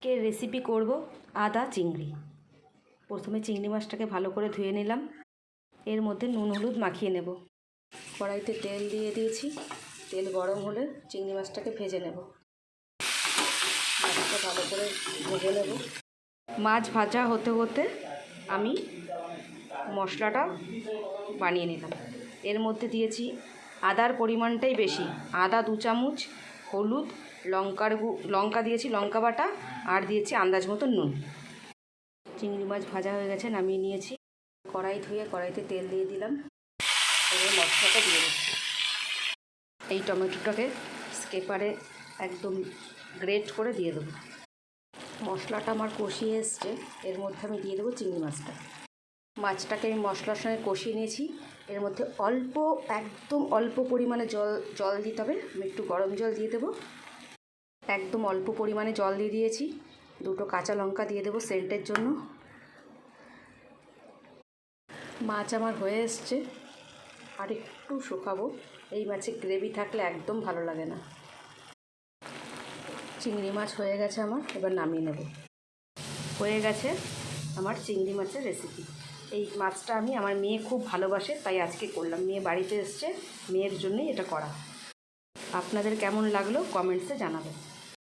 Recipe করব আদা চিংড়ি। প্রথমে চিংড়ি মাছটাকে ভালো করে ধুয়ে নিলাম। এর মধ্যে নুন হলুদ মাখিয়ে নেব। কড়াইতে তেল দিয়ে দিয়েছি। তেল গরম হলে চিংড়ি মাছটাকে ভেজে নেব। মাছটা ভালো করে ভেজে নেব। মাছ ভাজা হতে হতে আমি মশলাটা বানিয়ে নিলাম। এর মধ্যে দিয়েছি আদার পরিমাণটাই বেশি, আদা 2 চামচ, হলুদ, লঙ্কা দিয়েছি লঙ্কা বাটা, আর দিয়েছি আন্দাজ মতো নুন। চিংড়ি মাছ ভাজা হয়ে গেছে, নামিয়ে নিয়েছি। কড়াই ধুয়ে কড়াইতে তেল দিয়ে দিলাম। এবার মশলাটা দিয়ে দিচ্ছি। এই টমেটোটাকে স্কেপারে একদম গ্রেট করে দিয়ে দেবো। মশলাটা আমার কষিয়ে এসছে, এর মধ্যে আমি দিয়ে দেবো চিংড়ি মাছটা। মাছটাকে আমি মশলার সঙ্গে কষিয়ে নিয়েছি। এর মধ্যে একদম অল্প পরিমাণে জল দিতে হবে। আমি একটু গরম জল দিয়ে দেবো। একদম অল্প পরিমাণে জল দিয়ে দিয়েছি। 2টো কাঁচা লঙ্কা দিয়ে দেবো সেন্টের জন্য। মাছ আমার হয়ে এসছে, আর একটু শুকাবো। এই মাছে গ্রেভি থাকলে একদম ভালো লাগে না। চিংড়ি মাছ হয়ে গেছে আমার, এবার নামিয়ে নেব। হয়ে গেছে আমার চিংড়ি মাছের রেসিপি। এই মাছটা আমার মেয়ে খুব ভালোবাসে, তাই আজকে করলাম। মেয়ে বাড়িতে এসছে, মেয়ের জন্যই এটা করা। আপনাদের কেমন লাগলো কমেন্টসে জানাবেন।